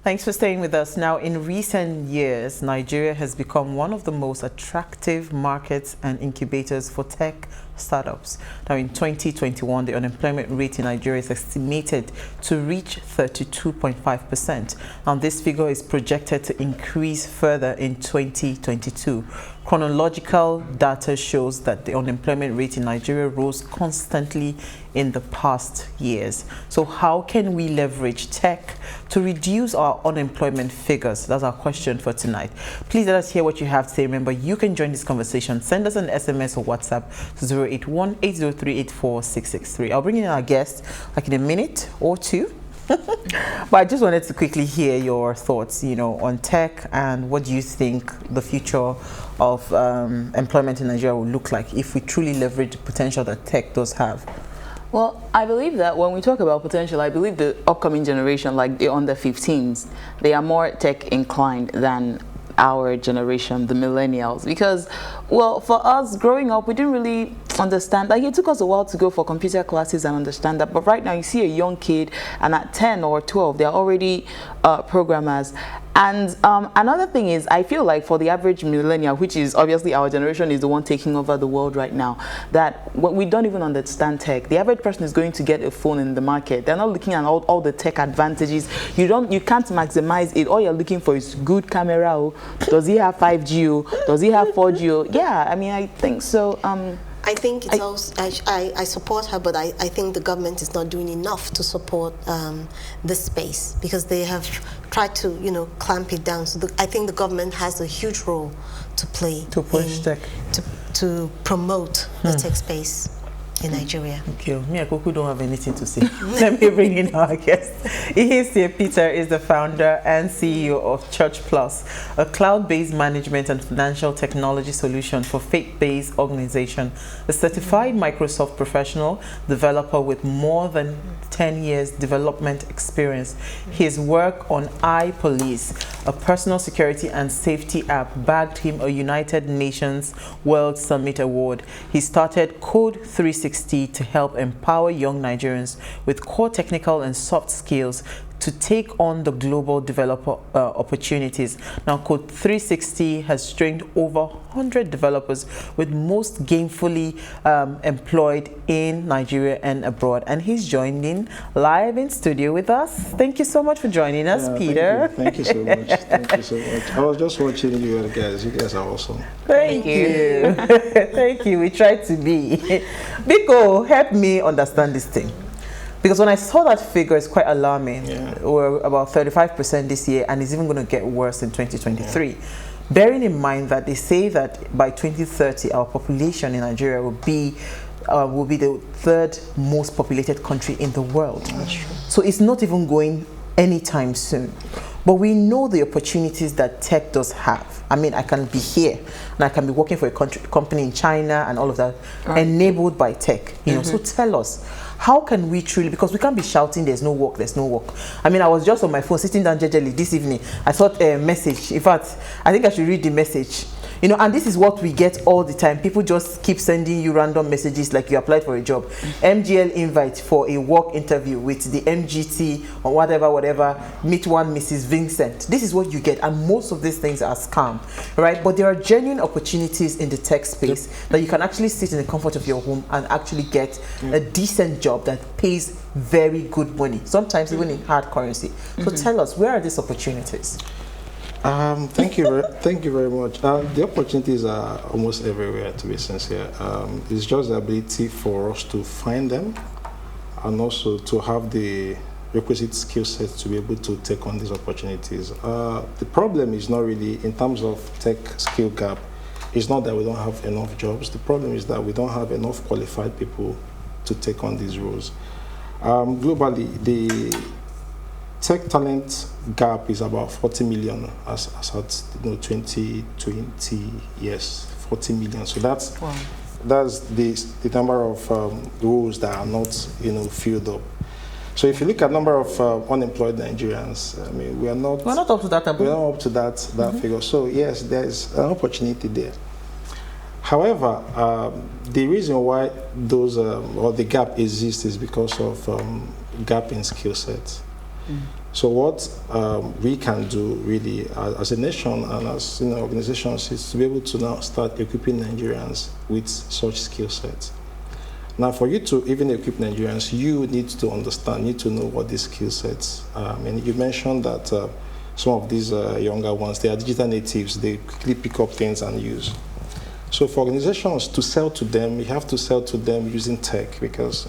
Thanks for staying with us. Now, in recent years, Nigeria has become one of the most attractive markets and incubators for tech startups. Now, in 2021, the unemployment rate in Nigeria is estimated to reach 32.5%. Now, this figure is projected to increase further in 2022. Chronological data shows that the unemployment rate in Nigeria rose constantly in the past years. So how can we leverage tech to reduce our unemployment figures? That's our question for tonight. Please let us hear what you have to say. Remember, you can join this conversation. Send us an SMS or WhatsApp to 081-803-84663. I'll bring in our guest like in a minute or two. But I just wanted to quickly hear your thoughts, on tech and what do you think the future of employment in Nigeria will look like if we truly leverage the potential that tech does have. Well, I believe that when we talk about potential, I believe the upcoming generation, like the under 15s, they are more tech inclined than our generation, the millennials, because, well, for us growing up, we didn't really understand. Like, it took us a while to go for computer classes and understand that, but right now you see a young kid and at 10 or 12 they're already programmers. And another thing is, I feel like for the average millennial, which is obviously our generation, is the one taking over the world right now, that we don't even understand tech. The average person is going to get a phone in the market. They're not looking at all the tech advantages. You can't maximize it. All you're looking for is good camera. Oh, does he have 5G? Oh, does he have 4G? Oh? Yeah, I mean, I think so. I think it's also, I support her, but I think the government is not doing enough to support this space because they have tried to, clamp it down. So I think the government has a huge role to play to push tech, to promote the tech space in Nigeria. Okay, me and Koku don't have anything to say. Let me bring in our guest. Ihesie Peter is the founder and CEO of ChurchPlus, a cloud-based management and financial technology solution for faith-based organization, a certified Microsoft professional developer with more than 10 years development experience. His work on iPolice, a personal security and safety app, bagged him a United Nations World Summit Award. He started Code 360 to help empower young Nigerians with core technical and soft skills to take on the global developer opportunities. Now, Code 360 has trained over 100 developers, with most gainfully employed in Nigeria and abroad. And he's joined in live in studio with us. Thank you so much for joining us, Peter. Thank you so much. Thank you so much. I was just watching you guys. You guys are awesome. Thank you. Thank you. We try to be. Biko, help me understand this thing. Because when I saw that figure, it's quite alarming. Yeah. We're about 35% this year, and it's even going to get worse in 2023. Yeah. Bearing in mind that they say that by 2030, our population in Nigeria will be the third most populated country in the world. So it's not even going anytime soon. But we know the opportunities that tech does have. I mean, I can be here and I can be working for a company in China and all of that, enabled by tech. So tell us, how can we truly, because we can't be shouting there's no work, there's no work. I mean, I was just on my phone sitting down gingerly this evening. I saw a message. In fact, I think I should read the message. And this is what we get all the time. People just keep sending you random messages like you applied for a job. MGL invite for a work interview with the MGT or whatever, meet one Mrs. Vincent. This is what you get, and most of these things are scam, right? But there are genuine opportunities in the tech space that you can actually sit in the comfort of your home and actually get a decent job that pays very good money, sometimes even in hard currency. So tell us, where are these opportunities? Thank you very much. The opportunities are almost everywhere, to be sincere. It's just the ability for us to find them and also to have the requisite skill set to be able to take on these opportunities. The problem is not really in terms of tech skill gap. It's not that we don't have enough jobs. The problem is that we don't have enough qualified people to take on these roles. Globally, the tech talent gap is about 40 million as at 2020. Yes, 40 million. So that's the number of roles that are not filled up. So if you look at number of unemployed Nigerians, I mean, we're not up to that. We're not up to that figure. So yes, there's an opportunity there. However, the reason why those or the gap exists is because of gap in skill sets. So what we can do really as a nation and as organizations is to be able to now start equipping Nigerians with such skill sets. Now, for you to even equip Nigerians, you need to understand, need to know what these skill sets are. And you mentioned that some of these younger ones, they are digital natives. They quickly pick up things and use. So for organizations to sell to them, you have to sell to them using tech, because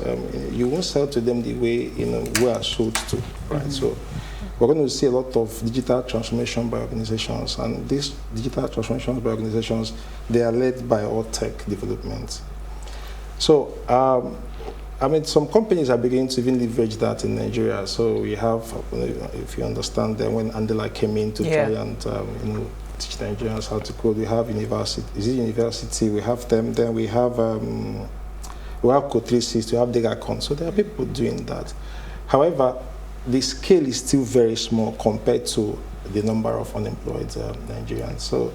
you won't sell to them the way we are sold to, right? So we're going to see a lot of digital transformation by organizations, and these digital transformations by organizations, they are led by all tech development. So, some companies are beginning to even leverage that in Nigeria. So we have, if you understand, that when Andela came in to try and, teach Nigerians how to code, we have university, we have them, then we have Code 360, we have Degacon. So there are people doing that. However, the scale is still very small compared to the number of unemployed Nigerians. So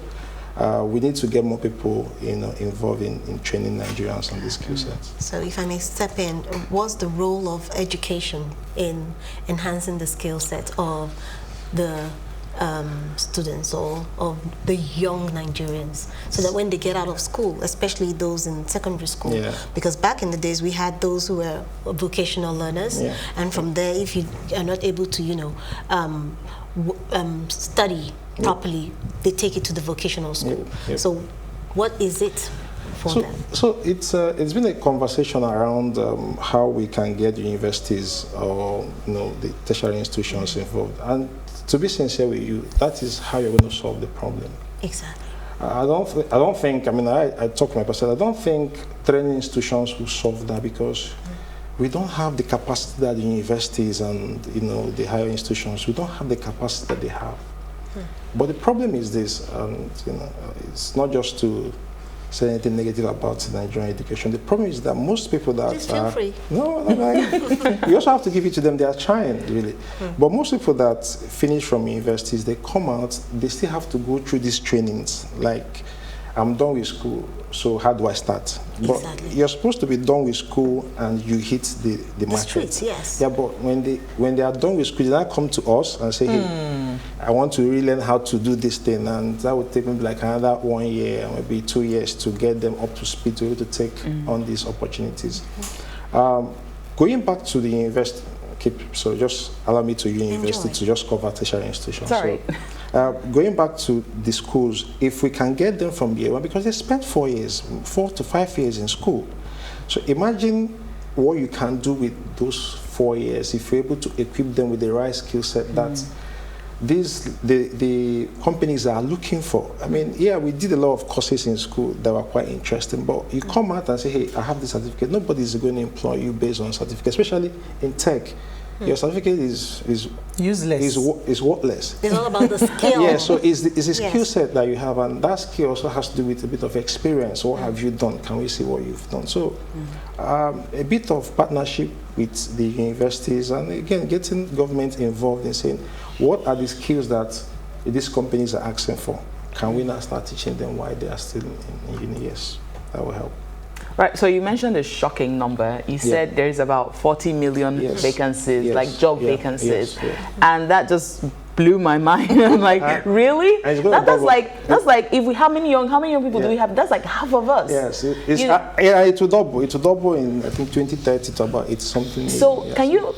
we need to get more people involved in training Nigerians on these skill sets. So if I may step in, what's the role of education in enhancing the skill set of the students or of the young Nigerians, so that when they get out of school, especially those in secondary school, because back in the days we had those who were vocational learners, and from there, if you are not able to study properly, they take it to the vocational school. So what is it for them? So it's been a conversation around how we can get universities or the tertiary institutions involved. And to be sincere with you, that is how you're going to solve the problem. Exactly. I don't think, I talk to my person, I don't think training institutions will solve that, because we don't have the capacity that the universities and the higher institutions, we don't have the capacity that they have. But the problem is this, it's not just to say anything negative about Nigerian education. The problem is that most people that Just feel free. No, you also have to give it to them. They are trying, really. But most people that finish from universities, they come out, they still have to go through these trainings. Like, I'm done with school, so how do I start? Exactly. But you're supposed to be done with school and you hit the market. Streets, yes. Yeah, but when they are done with school, they now come to us and say, hey, I want to really learn how to do this thing, and that would take maybe like another 1 year, maybe 2 years to get them up to speed to be able to take on these opportunities. Going back to the university, so just allow me to use university to just cover tertiary institutions. Sorry. So, going back to the schools, if we can get them from year one, because they spent 4 to 5 years in school. So imagine what you can do with those 4 years if you're able to equip them with the right skill set that the companies are looking for. We did a lot of courses in school that were quite interesting, but you come out and say, hey, I have this certificate. Nobody's going to employ you based on certificate, especially in tech. Your certificate is useless. Is worthless. It's all about the skill. Yeah, so it's a skill set that you have, and that skill also has to do with a bit of experience. What have you done? Can we see what you've done? So a bit of partnership with the universities, and again, getting government involved in saying, what are the skills that these companies are asking for? Can we now start teaching them while they are still in uni? Yes, that will help. Right, so you mentioned a shocking number. You said there's about 40 million vacancies, like job vacancies, and that just blew my mind. I'm like, really? That's like if we how many young people do we have? That's like half of us. Yes, it will double. It will double in I think 2030 to about 80 something. So can you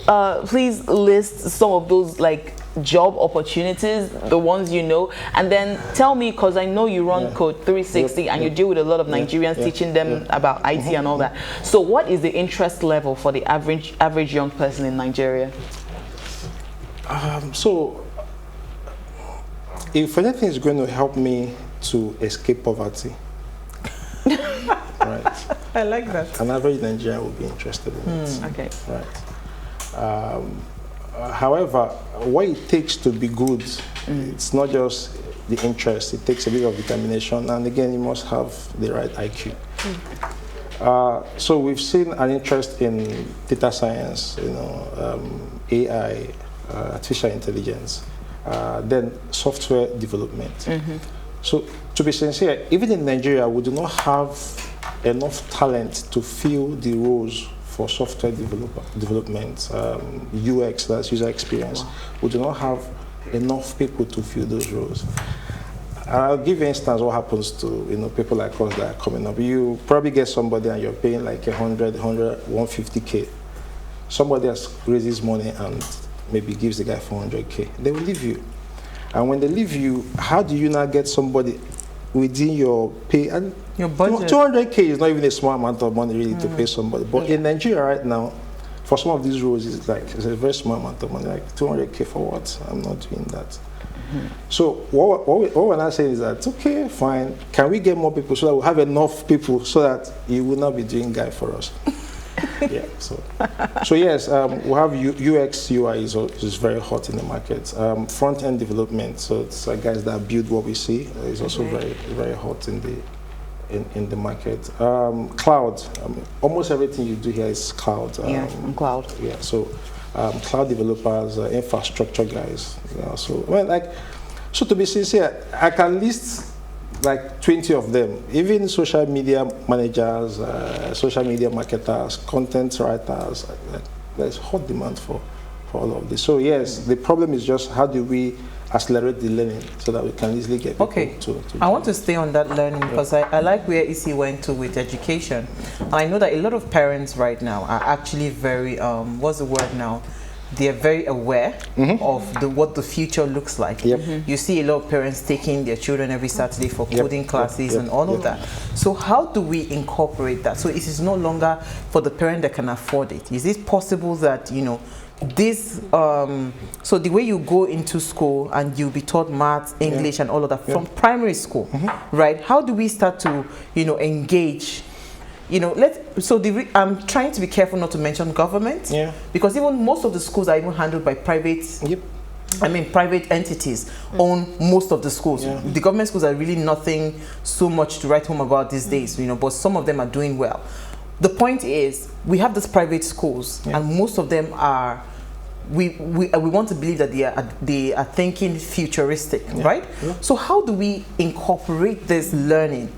please list some of those like job opportunities, the ones you know, and then tell me, because I know you run Code 360 and you deal with a lot of Nigerians, teaching them about IT and all that. So what is the interest level for the average young person in Nigeria? So if anything is going to help me to escape poverty, right? I like that. An average Nigerian will be interested in it. Okay. Right. However, what it takes to be good, it's not just the interest, it takes a bit of determination, and again, you must have the right IQ. So we've seen an interest in data science, AI, artificial intelligence, then software development. So to be sincere, even in Nigeria, we do not have enough talent to fill the roles for software development, UX, that's user experience. Wow. We do not have enough people to fill those roles. I'll give you an instance what happens to people like us that are coming up. You probably get somebody and you're paying like 150K. Somebody else raises money and maybe gives the guy 400K. They will leave you. And when they leave you, how do you now get somebody within your pay? And your budget. 200K is not even a small amount of money really to pay somebody. But in Nigeria right now, for some of these roles, it's a very small amount of money. Like 200K for what? I'm not doing that. So what we're not saying is that, okay, fine, can we get more people so that we have enough people so that you will not be doing guy for us? Yeah, so yes, we have UX, UI is very hot in the market. Front-end development, so it's guys that build what we see, is also very, very hot in the market. Cloud, almost everything you do here is cloud. Cloud. Yeah, so cloud developers, infrastructure guys. So to be sincere, I can list like 20 of them, even social media managers, social media marketers, content writers. There's hot demand for all of this. So yes, the problem is just how do we accelerate the learning so that we can easily get people to I want to stay on that learning because I like where Ihesie went to with education. And I know that a lot of parents right now are actually very, what's the word now? They're very aware of what the future looks like. You see a lot of parents taking their children every Saturday for coding classes and all of that. So how do we incorporate that? So it is no longer for the parent that can afford it. Is it possible that, this, so the way you go into school and you'll be taught maths, English and all of that from primary school, right? How do we start to, engage? I'm trying to be careful not to mention government, because even most of the schools are even handled by private. Private entities own most of the schools. The government schools are really nothing so much to write home about these days, but some of them are doing well. The point is, we have these private schools, and most of them are. We want to believe that they are thinking futuristic, right? So how do we incorporate this learning,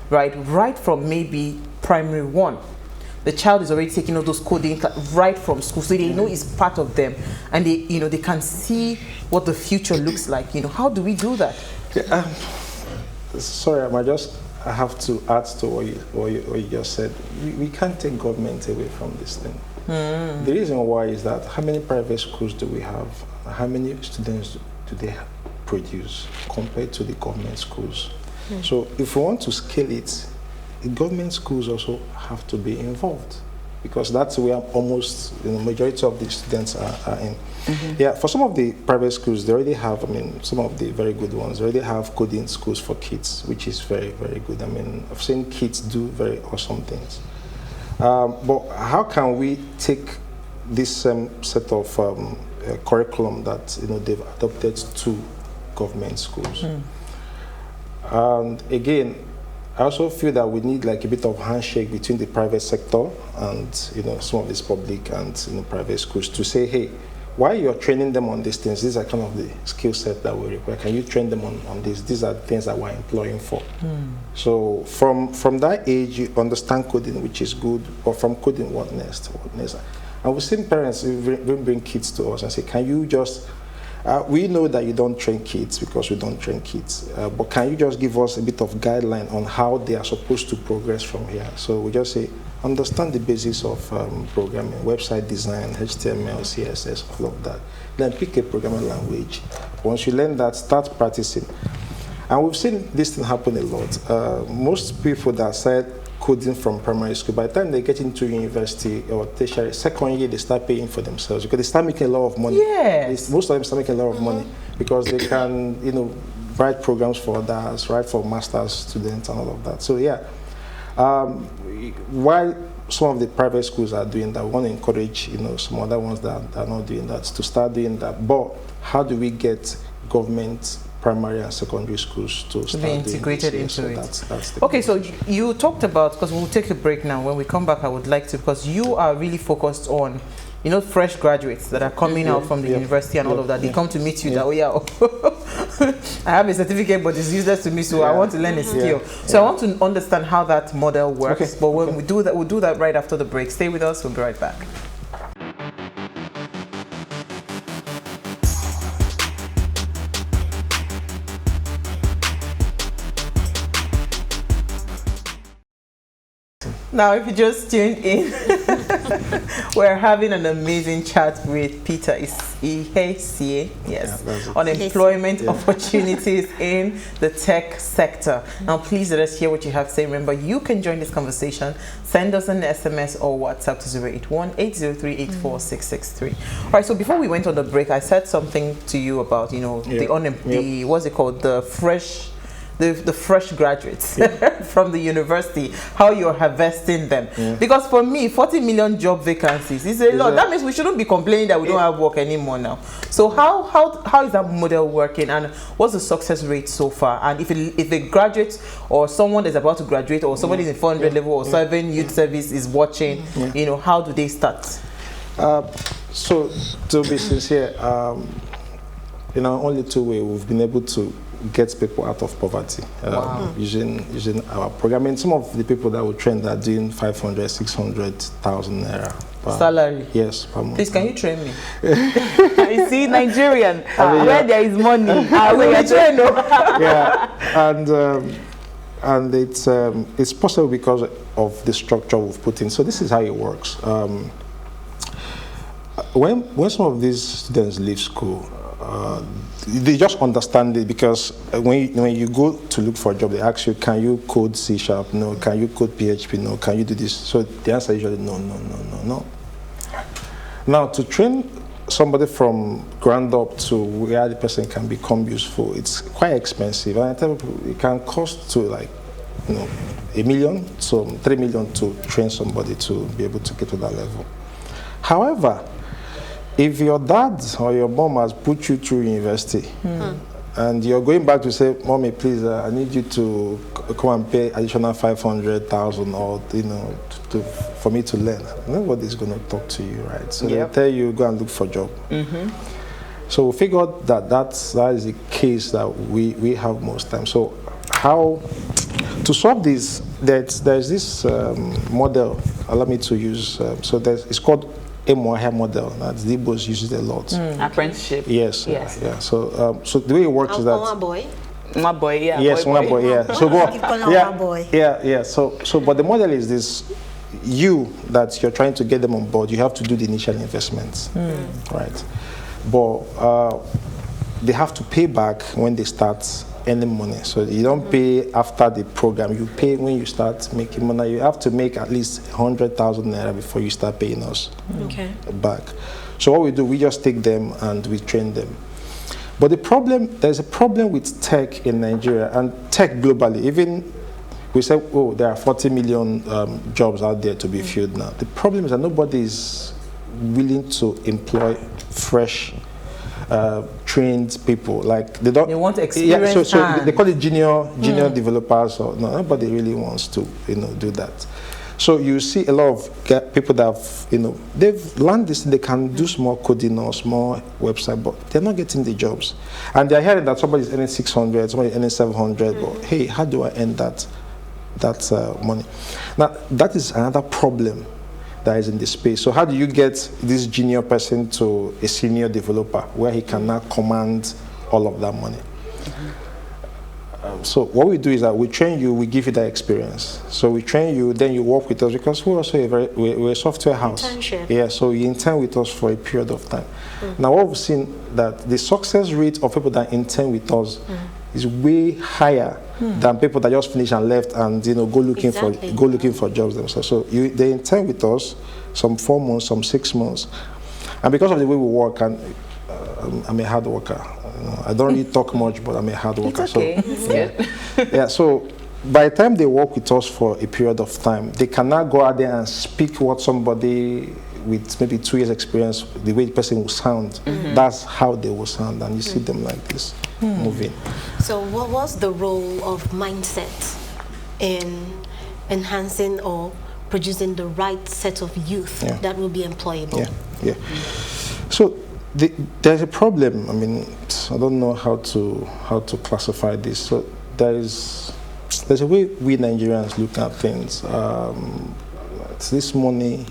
right from maybe primary 1? The child is already taking all those coding right from school, so they know it's part of them, and they can see what the future looks like. How do we do that? Sorry, I have to add to what you just said. We can't take government away from this thing. The reason why is that how many private schools do we have? How many students do they produce compared to the government schools? So if we want to scale it, the government schools also have to be involved, because that's where almost the majority of the students are in. For some of the private schools, they already have, some of the very good ones, they already have coding schools for kids, which is very, very good. I've seen kids do very awesome things. But how can we take this set of curriculum that they've adopted to government schools? And again, I also feel that we need like a bit of handshake between the private sector and some of these public and private schools to say, hey, while you're training them on these things, these are kind of the skill set that we require. Can you train them on this? These are things that we're employing for. So from that age, you understand coding, which is good, but from coding, what next? And we've seen parents bring kids to us and say, can you just, we know that you don't train kids because we don't train kids, but can you just give us a bit of guideline on how they are supposed to progress from here? So we just say, understand the basics of programming, website design, HTML, CSS, all of that. Then pick a programming language. Once you learn that, start practicing. And we've seen this thing happen a lot. Most people that started coding from primary school, by the time they get into university or tertiary, second year, they start paying for themselves because they start making a lot of money. Most of them start making a lot of money because they can, write programs for others, write for master's students and all of that. So while some of the private schools are doing that, we want to encourage, some other ones that are not doing that to start doing that. But how do we get government primary and secondary schools to start be integrated into it? That's the okay, so you talked about, because we'll take a break now. When we come back, I would like to, because you are really focused on, fresh graduates that are coming out from the university and all of that. They come to meet you that, I have a certificate, but it's useless to me, so I want to learn a skill. So I want to understand how that model works. But when we do that, we'll do that right after the break. Stay with us. We'll be right back. Now, if you just tuned in, we're having an amazing chat with Peter Ihesie, on employment opportunities in the tech sector. Now, please let us hear what you have to say. Remember, you can join this conversation. Send us an SMS or WhatsApp to 081-803-84663. All right, so before we went on the break, I said something to you about, the what's it called, the fresh graduates from the university, how you're harvesting them. Because for me, 40 million job vacancies is a lot. That means we shouldn't be complaining that we don't have work anymore now. So how is that model working, and what's the success rate so far? And if a graduate or someone that's about to graduate or somebody in 400 level or serving youth service is watching, how do they start? So to be sincere, only two ways we've been able to get people out of poverty using our program. I mean, some of the people that we train are doing 500, 600,000 naira salary. Yes, per month. Please, can you train me? You see, Nigerian, where there is money, and it's possible because of the structure we've put in. So this is how it works. When some of these students leave school, they just understand it, because when you go to look for a job, they ask you, can you code C#? No. Can you code PHP? No. Can you do this? So the answer is usually no. Now, to train somebody from ground up to where the person can become useful, it's quite expensive. And I tell people it can cost to $1 million, so 3 million to train somebody to be able to get to that level. However, if your dad or your mom has put you through university and you're going back to say, Mommy, please, I need you to come and pay additional 500,000 or for me to learn, nobody's going to talk to you, right? So they tell you, go and look for a job. So we figured that is the case that we have most times. So how to solve this? There's this model. Allow me to use. It's called Ihesie model. That's the Igbos use it a lot. Apprenticeship. Yes. So the way it works is that one boy. Yes, one boy. So go. So but the model is this: that you're trying to get them on board, you have to do the initial investments, right? But they have to pay back when they start earning money. So you don't pay after the program, you pay when you start making money. You have to make at least 100,000 naira before you start paying us back. So what we do, we just take them and we train them. But there's a problem with tech in Nigeria and tech globally. Even we say, there are 40 million jobs out there to be filled now. The problem is that nobody is willing to employ fresh trained people. Like they want experience. So they call it junior developers, or nobody really wants to do that. So you see a lot of people that have, they've learned this, they can do small coding or small website, but they're not getting the jobs. And they're hearing that somebody's earning 600, somebody's earning 700, but hey, how do I earn that money? Now, that is another problem that is in the space. So how do you get this junior person to a senior developer where he can now command all of that money? So what we do is that we train you, we give you that experience. So we train you, then you work with us, because we're also we're a software house. Internship. Yeah, so you intern with us for a period of time. Now what we've seen that the success rate of people that intern with us is way higher than people that just finish and left and go looking for jobs themselves. So they intern with us some 4 months, some 6 months, and because of the way we work, and I'm a hard worker. I don't really talk much, but I'm a hard worker. It's okay. So so by the time they work with us for a period of time, they cannot go out there and speak what somebody with maybe 2 years experience, the way the person will sound. That's how they will sound, and you see them like this moving. So what was the role of mindset in enhancing or producing the right set of youth that will be employable? So there's a problem. I mean, I don't know how to classify this. So there's a way we Nigerians look at things. It's this money,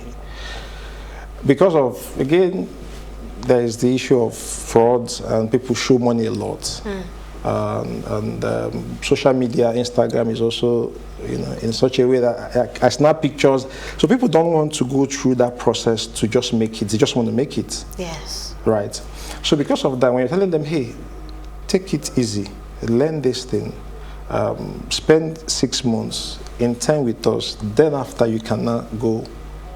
because of, again, there is the issue of frauds and people show money a lot. Social media, Instagram is also, in such a way that I snap pictures. So people don't want to go through that process to just make it. They just want to make it. Yes. Right. So because of that, when you're telling them, hey, take it easy, learn this thing, spend 6 months, intern with us, then after you can now go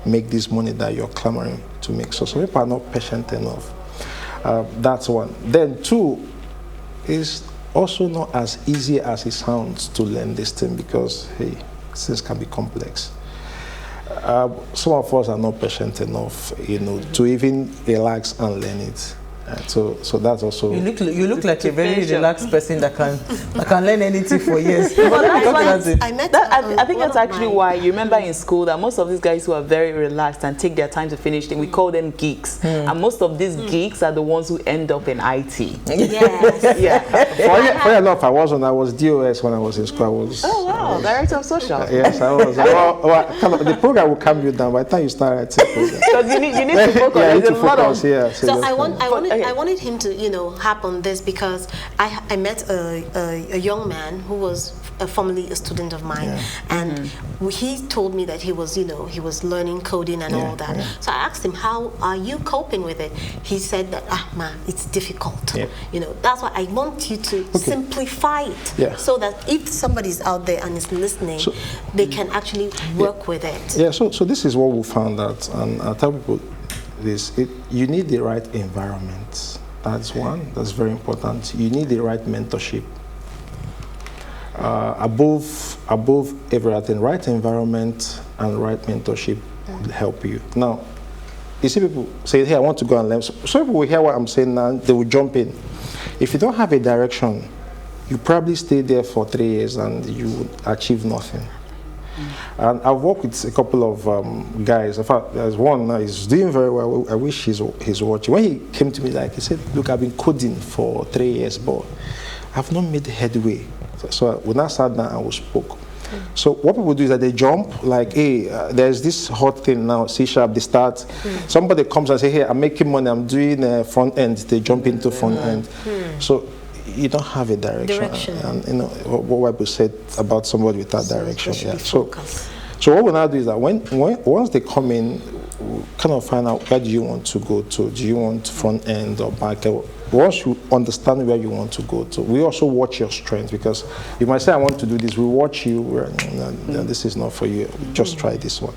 make this money that you're clamoring to make. So some people are not patient enough. That's one. Then two, is also not as easy as it sounds to learn this thing, because, hey, things can be complex. Some of us are not patient enough, to even relax and learn it. So that's also. You look like a very relaxed person that can learn anything for years. Well, I think that's actually why you remember in school that most of these guys who are very relaxed and take their time to finish things, we call them geeks, and most of these geeks are the ones who end up in IT. Yes. Yeah. Funny enough, I was DOS when I was in school. Oh wow, director of social. Yes, I was. The program will calm you down by the time you start writing. Because you need to focus. Yeah, you need to There's a lot of. focus. Yeah. So I wanted him to, harp on this, because I met a young man who was formerly a student of mine, and he told me that he was learning coding and all that. So I asked him, how are you coping with it? He said that, man, it's difficult. That's why I want you to simplify it, so that if somebody's out there and is listening, they can actually work with it. Yeah. So this is what we found out, and I tell people this: you need the right environment. That's one. That's very important. You need the right mentorship. Above everything, right environment and right mentorship will help you. Now, you see people say, hey, I want to go and learn. So people will hear what I'm saying now, they will jump in. If you don't have a direction, you probably stay there for 3 years and you would achieve nothing. And I've worked with a couple of guys. In fact, there's one now, he's doing very well. I wish he's watching. When he came to me, he said, look, I've been coding for 3 years, but I've not made headway. So when I sat down and we spoke. So what people do is that they jump, hey, there's this hot thing now, C#, they start. Somebody comes and say, hey, I'm making money, I'm doing front end. They jump into front end. So you don't have a direction. And what Bible said about somebody without direction. Yeah. So what we now do is that once they come in, we kind of find out, where do you want to go to? Do you want front end or back end? Once you understand where you want to go to, we also watch your strengths, because you might say, I want to do this. We watch you. This is not for you. Just try this one.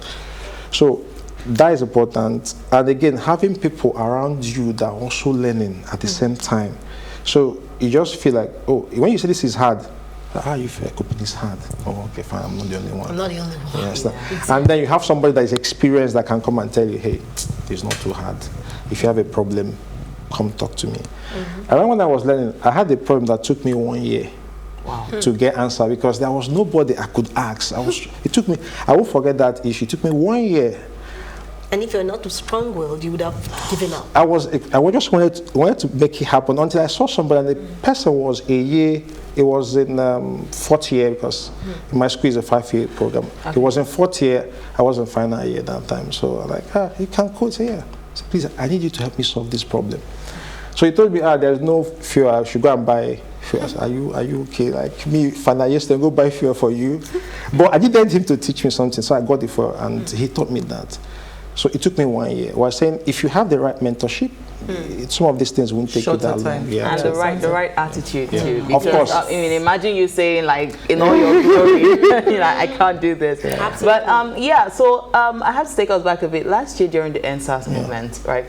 So that is important. And again, having people around you that are also learning at the same time. So you just feel like, when you say this is hard, you feel coping is hard. Oh, okay, fine, I'm not the only one. I'm not the only one. Yes, and then you have somebody that is experienced that can come and tell you, hey, it's not too hard. If you have a problem, come talk to me. And when I was learning, I had a problem that took me 1 year to get answer, because there was nobody I could ask. It took me, I won't forget that issue. It took me 1 year. And if you're not strong-willed, you would have given up. I just wanted to make it happen until I saw somebody, and the person was a year. It was in 4th year, because in my school is a 5-year program. It was in 4th year. I was in final year that time. So I'm like, you can code? Say, yeah. So please, I need you to help me solve this problem. So he told me, there's no fuel. I should go and buy fuel. I said, are you okay? Like me, final year, go buy fuel for you. But I didn't him to teach me something, so I got the fuel, and he taught me that. So it took me 1 year. I was saying, if you have the right mentorship, some of these things won't take you that long. Yeah, and the right attitude too. Because, of course. I mean, imagine you saying, in all your glory, I can't do this. Yeah. But so I have to take us back a bit. Last year during the NSAS movement, right?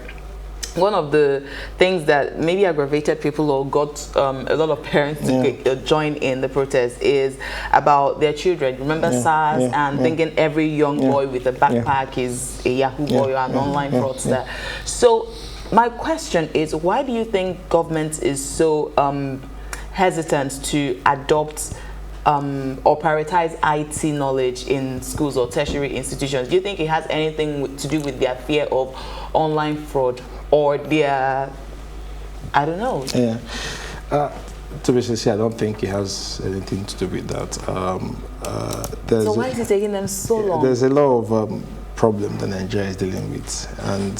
One of the things that maybe aggravated people or got a lot of parents to join in the protest is about their children. Remember SARS and thinking every young boy with a backpack is a Yahoo boy or an online fraudster. So my question is, why do you think government is so hesitant to adopt or prioritize IT knowledge in schools or tertiary institutions? Do you think it has anything to do with their fear of online fraud, or their I don't know. Yeah. To be sincere, I don't think it has anything to do with that. So why is it taking them so long? There's a lot of problem that Nigeria is dealing with, and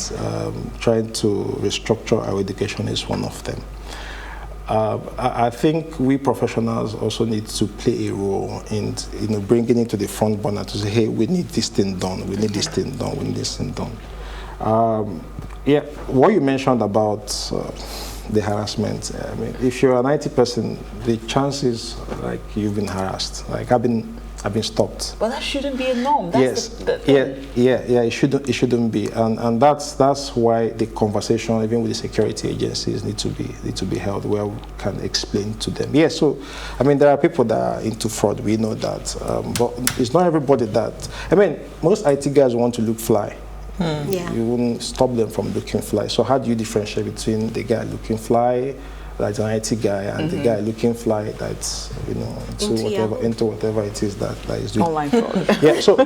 trying to restructure our education is one of them. I think we professionals also need to play a role in bringing it to the front burner to say, hey, we need this thing done, we need this thing done, we need this thing done. Yeah, what you mentioned about the harassment, I mean, if you're an IT person, the chances like you've been harassed. Like I've been stopped. But that shouldn't be a norm. That's Yeah, it shouldn't be, and that's why the conversation, even with the security agencies, need to be held where we can explain to them. Yeah, so I mean, there are people that are into fraud. We know that, but it's not everybody that. I mean, most IT guys want to look fly. Yeah. You wouldn't stop them from looking fly. So how do you differentiate between the guy looking fly, like an IT guy, and the guy looking fly that's into whatever it is that is doing online fraud? Yeah. So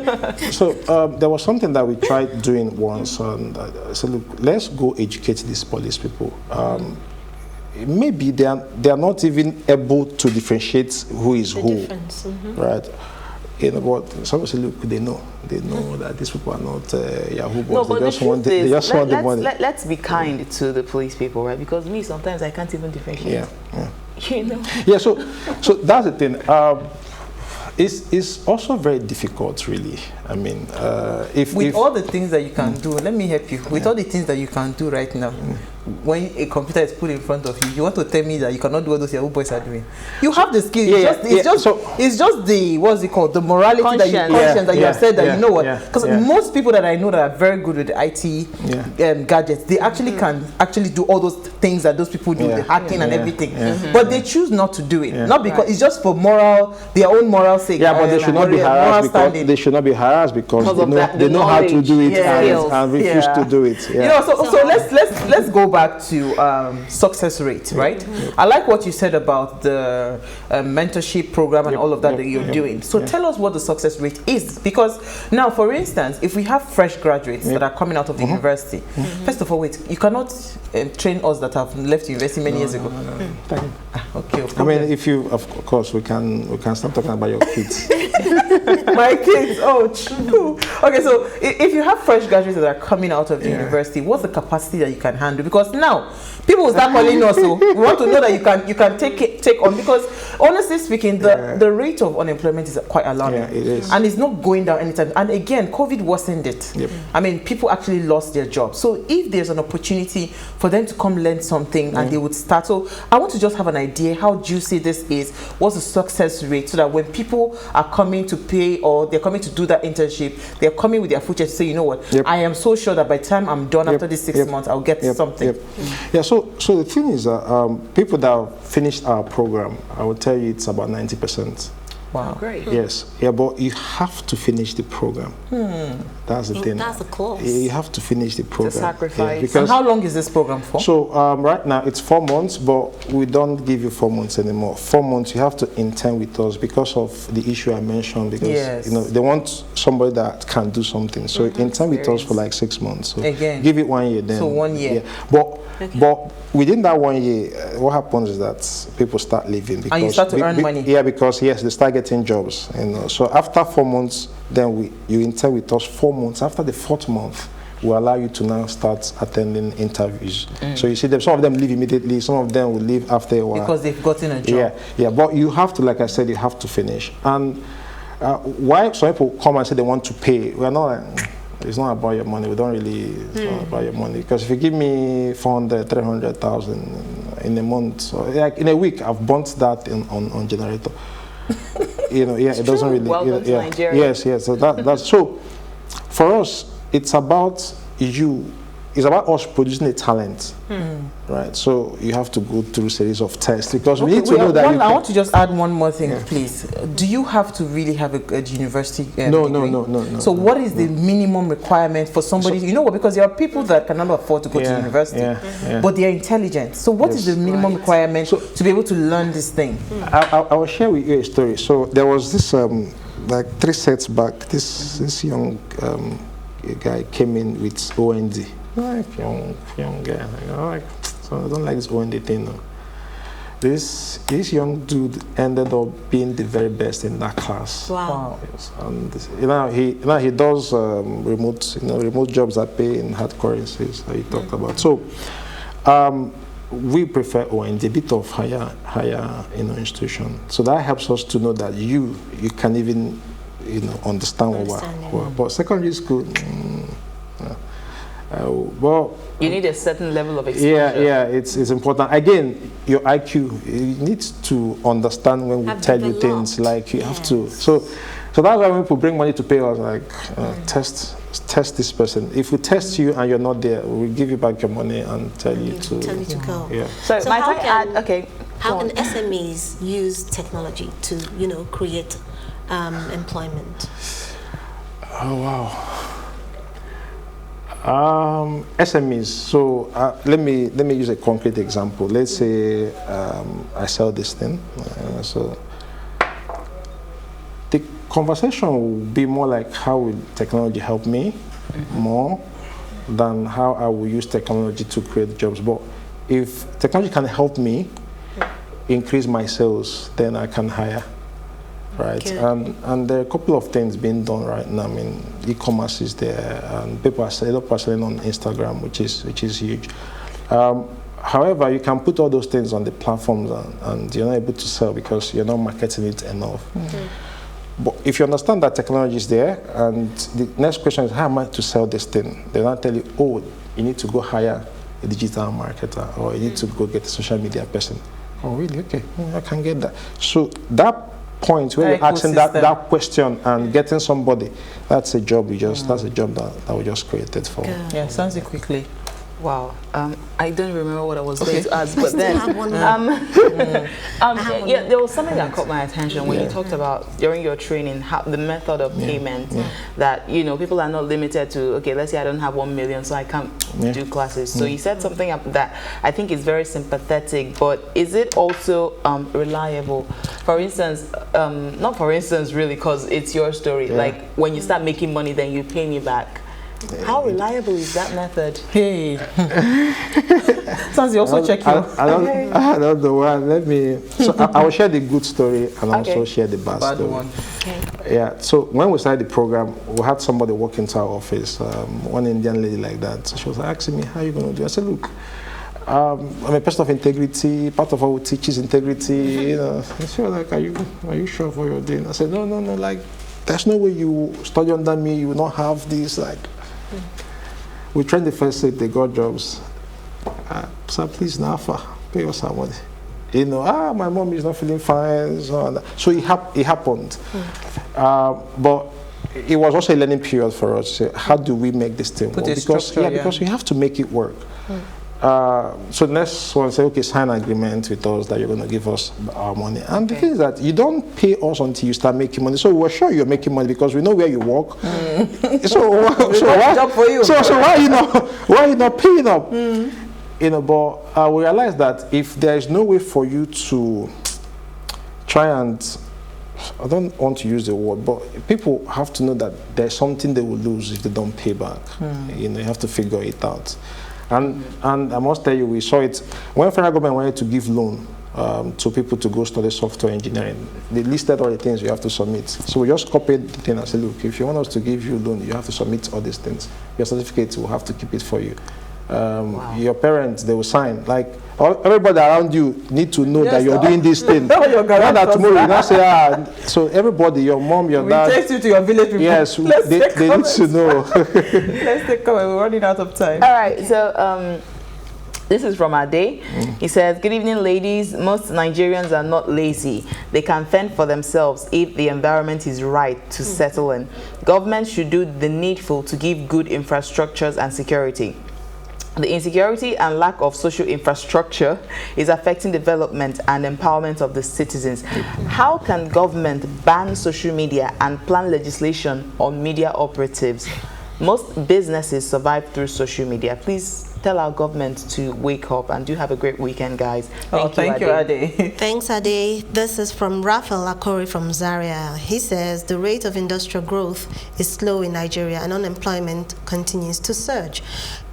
there was something that we tried doing once, and I said, look, let's go educate these police people. Maybe they are not even able to differentiate who is who, right? You know, but somebody say, look, they know that these people are not Yahoo boys. No, but They just want the money. Let's be kind to the police people, right? Because me, sometimes I can't even differentiate. Yeah. You know. Yeah. So that's the thing. It's also very difficult, really. I mean, if all the things that you can do, let me help you. With all the things that you can do right now, when a computer is put in front of you, you want to tell me that you cannot do what those Yahoo boys are doing? You have the skill. It's just the, what's it called? The morality conscience that you have said that you know what? Because most people that I know that are very good with IT gadgets, they actually can do all those things that those people do, the hacking and everything. But they choose not to do it, not because it's just for their own moral sake. Yeah, but they should not be harassed because they should not be harassed because they know how to do it and refuse to do it. You know, so let's go back to success rate, right? I like what you said about the mentorship program and all of that that you're doing. So tell us what the success rate is, because now, for instance, if we have fresh graduates that are coming out of the university, first of all, you cannot train us that have left university many years ago. Okay. I mean, if you, of course, we can start talking about your kids. My kids, oh, true. Okay, so if you have fresh graduates that are coming out of the university, what's the capacity that you can handle? Because now people will start calling us, so we want to know that you can take on, because honestly speaking, the rate of unemployment is quite alarming. Yeah, it is. And it's not going down anytime. And again, COVID worsened it. Yep. I mean, people actually lost their jobs. So if there's an opportunity for them to come learn something and they would start, so I want to just have an idea how juicy this is, what's the success rate, so that when people are coming to pay or they're coming to do that internship, they're coming with their future to say, you know what, I am so sure that by the time I'm done after these 6 months, I'll get something. Yeah, so the thing is that people that have finished our program, I will tell you it's about 90%. Wow. Great. Yes, but you have to finish the program. That's the thing. That's the course. You have to finish the program. It's a sacrifice. Because and how long is this program for? So right now it's 4 months, but we don't give you 4 months anymore. 4 months you have to intern with us because of the issue I mentioned. Because you know they want somebody that can do something. So intern with us for like 6 months. So again, give it 1 year then. So 1 year. Yeah. But within that 1 year, what happens is that people start leaving because and you start to earn money. Yeah, because they start getting jobs. You know, so after 4 months, then you intern with us 4 months. After the 4th month, we allow you to now start attending interviews. So you see them, some of them leave immediately, some of them will leave after a while because they've gotten a job. Yeah. But you have to, like I said, you have to finish. And why some people come and say they want to pay? We're not like, it's not about your money. We don't really. It's not about your money, because if you give me 400, 300,000 in a month, or like in a week, I've burnt that on generator. You know, it doesn't really. Welcome to Nigeria. Yes. So that's so. For us, it's about you. It's about us producing a talent, right? So you have to go through a series of tests, because we need to know that. I want to just add one more thing, please. Do you have to really have a university degree? No. So what is the minimum requirement for somebody? You know what? Because there are people that cannot afford to go to university, but they are intelligent. So what is the minimum requirement to be able to learn this thing? I will share with you a story. So there was this like 3 sets back. This young guy came in with OND. Like young guy, like So I don't like this OND thing. No. This young dude ended up being the very best in that class. Wow. Yes. And he does remote jobs that pay in hard currencies that he talked about. So we prefer OND, a bit of higher institution. So that helps us to know that you can even understand what we're. But secondary school. Well, you need a certain level of exposure. Yeah, it's important. Again, your IQ, you need to understand when we tell you things, like you have to. So that's why when people bring money to pay us, like test this person. If we test you and you're not there, we'll give you back your money and tell you to go. Yeah. So might I add? Okay. How can SMEs use technology to create employment? Oh wow. SMEs. So let me use a concrete example. Let's say I sell this thing. So the conversation will be more like, how will technology help me more than how I will use technology to create jobs. But if technology can help me increase my sales, then I can hire. Right, and there are a couple of things being done right now. I mean, e-commerce is there, and people are selling on Instagram, which is huge. However, you can put all those things on the platforms, and you're not able to sell because you're not marketing it enough. But if you understand that technology is there, and the next question is, how am I to sell this thing? They'll not tell you, oh, you need to go hire a digital marketer, or you need to go get a social media person. Oh, really? Okay, I can get that. So that point where you're asking that question and getting somebody, that's a job that's a job that we just created for. Yeah, sounds it quickly. Wow, I don't remember what I was going to ask, but then there was something that caught my attention when you talked about during your training how the method of payment that people are not limited to, okay, let's say I don't have 1 million, so I can't do classes. So you said something that I think is very sympathetic, but is it also reliable? For instance, not for instance really, because it's your story. Like when you start making money, then you pay me back. How reliable is that method? Hey, sounds you also check your. I don't know why. Let me. So I will share the good story and also share the bad story. One. Okay. Yeah. So when we started the program, we had somebody walk into our office. One Indian lady like that. So she was asking me, "How are you going to do?" I said, "Look, I'm a person of integrity. Part of what we teach is integrity." And she was like, "Are you sure for your doing?" I said, "No. Like, there's no way you study under me. You will not have this like." We trained the first set, they got jobs. So please, Nafa, pay us our money. My mom is not feeling fine. So it happened. But it was also a learning period for us. How do we make this thing work? Because we have to make it work. So the next one say, okay, sign an agreement with us that you're going to give us our money. And the thing is that you don't pay us until you start making money. So we're sure you're making money because we know where you work. So why are you not paying up? But we realize that if there is no way for you to try and, I don't want to use the word, but people have to know that there's something they will lose if they don't pay back. You have to figure it out. And I must tell you, we saw it when federal government wanted to give loan to people to go study software engineering. They listed all the things you have to submit. So we just copied the thing and said, look, if you want us to give you loan, you have to submit all these things. Your certificate, we'll have to keep it for you. Your parents, they will sign. Like everybody around you need to know that you're doing this thing. Not that tomorrow you not say, so everybody, your mom, your dad. We take you to your village people. Yes, they need to know. Let's take comment. We're running out of time. All right, so this is from Ade. He says, good evening, ladies. Most Nigerians are not lazy. They can fend for themselves if the environment is right to settle in. Government should do the needful to give good infrastructures and security. The insecurity and lack of social infrastructure is affecting development and empowerment of the citizens. How can government ban social media and plan legislation on media operatives? Most businesses survive through social media. Please tell our government to wake up, and do have a great weekend, guys. Thank you, Ade. Thanks, Ade. This is from Raphael Akori from Zaria. He says the rate of industrial growth is slow in Nigeria and unemployment continues to surge.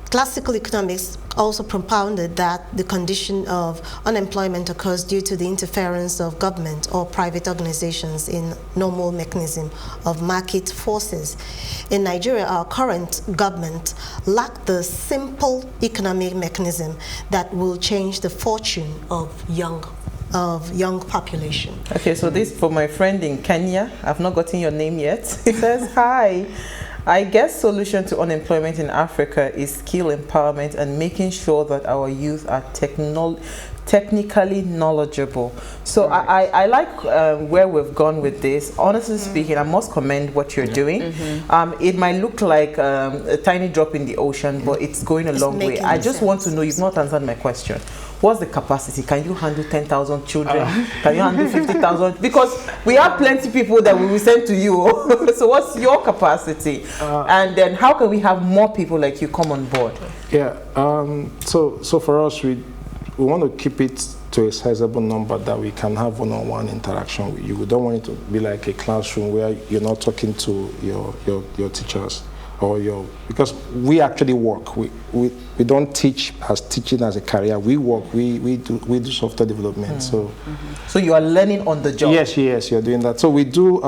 classical economics also propounded that the condition of unemployment occurs due to the interference of government or private organizations in normal mechanism of market forces. In Nigeria, our current government lacked the simple economic mechanism that will change the fortune of young population. Okay, so this for my friend in Kenya. I've not gotten your name yet. He says, hi. I guess solution to unemployment in Africa is skill empowerment and making sure that our youth are technically knowledgeable. So I like where we've gone with this. Honestly speaking, I must commend what you're doing. It might look like a tiny drop in the ocean, but it's going a long way. I just want to know, you've not answered my question. What's the capacity? Can you handle 10,000 children? Can you handle 50,000? Because we have plenty of people that we will send to you. So what's your capacity? And then how can we have more people like you come on board? Yeah, so for us, we want to keep it to a sizable number that we can have one-on-one interaction with you. We don't want it to be like a classroom where you're not talking to your teachers or because we actually work. We don't teach as teaching as a career. We work. We do software development. So you are learning on the job. Yes, you're doing that. So we do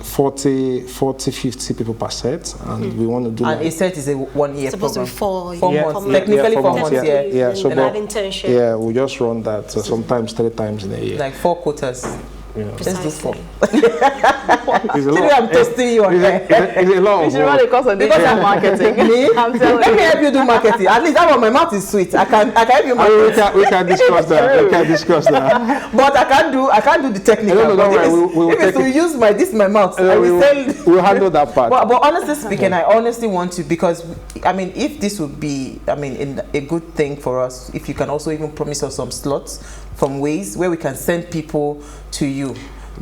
40, 50 people per set, and we want to do. And a set is a 1 year supposed program. to be 4 months. Technically 4 months. Yeah. So have internship. Yeah, we just run that sometimes 3 times in a year. Like 4 quotas. Yeah. Let's do 4. It's a lot. I'm testing you on there. It's a lot You of should run a course on digital marketing. Me? I'm telling Let me you. help you do marketing. At least that one, my mouth is sweet. I can help you market. We can discuss that. We can discuss that. But I can't do the technical. No, don't worry. If it's to use my mouth, I will say. We'll handle that part. But honestly speaking, I honestly want to, because I mean, if this would be, a good thing for us, if you can also even promise us some slots from ways where we can send people to you.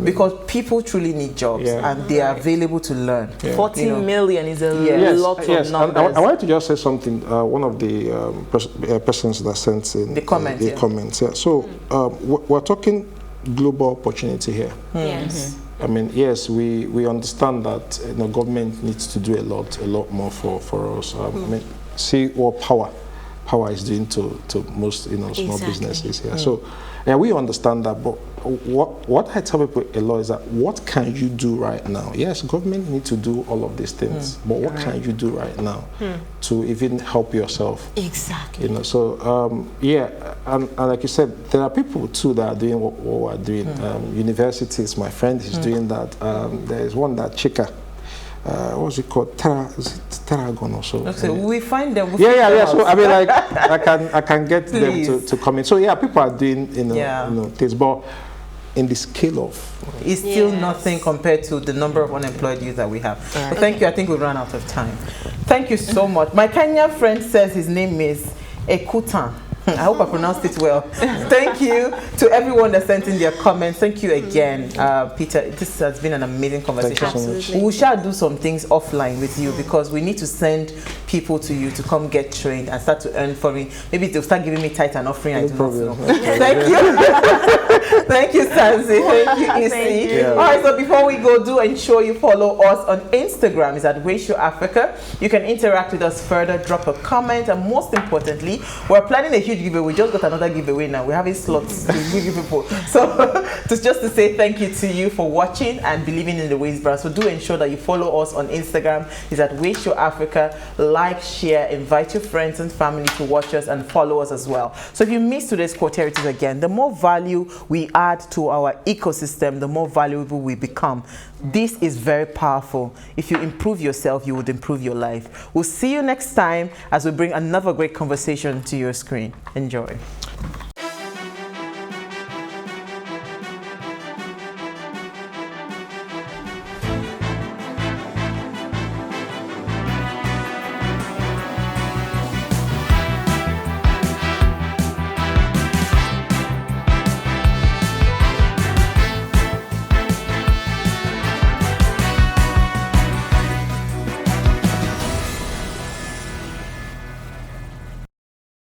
Because people truly need jobs and they are available to learn. 40 million is a lot of numbers. I wanted to just say something. One of the persons that sent in the comments. Yeah. So we're talking global opportunity here. Yes. I mean, yes, we understand that government needs to do a lot more for us. I mean, see what power is doing to most small businesses here. So we understand that, but what I tell people a lot is that what can you do right now? Yes, government needs to do all of these things, but what can you do right now to even help yourself? Exactly. So and like you said, there are people too that are doing what we're doing. Universities, my friend is doing that. There is one that Chika. What's it called? Tarragon or so. Okay, we find them. So I mean, like, I can get them to come in. So people are doing things, but in the scale of, it's still nothing compared to the number of unemployed youth that we have. But thank you. I think we've run out of time. Thank you so much. My Kenyan friend says his name is Ekutan. I hope I pronounced it well. Thank you to everyone that sent in their comments. Thank you again, Peter. This has been an amazing conversation. Absolutely. We shall do some things offline with you because we need to send people to you to come get trained and start to earn for me. Maybe they'll start giving me tithe and offering. I do not know. Thank you. Thank you, Sansi. Thank you, Ihesie. All right, so before we go, do ensure you follow us on Instagram. It's at ChurchPlus. You can interact with us further, drop a comment, and most importantly, we're planning a huge giveaway. We just got another giveaway now. We're having slots to give people. So just to say thank you to you for watching and believing in the Ways brand. So do ensure that you follow us on Instagram. It's at ChurchPlus. Like, share, invite your friends and family to watch us and follow us as well. So if you missed today's quoterities again, the more value we add to our ecosystem, the more valuable we become. This is very powerful. If you improve yourself, you would improve your life. We'll see you next time as we bring another great conversation to your screen. Enjoy.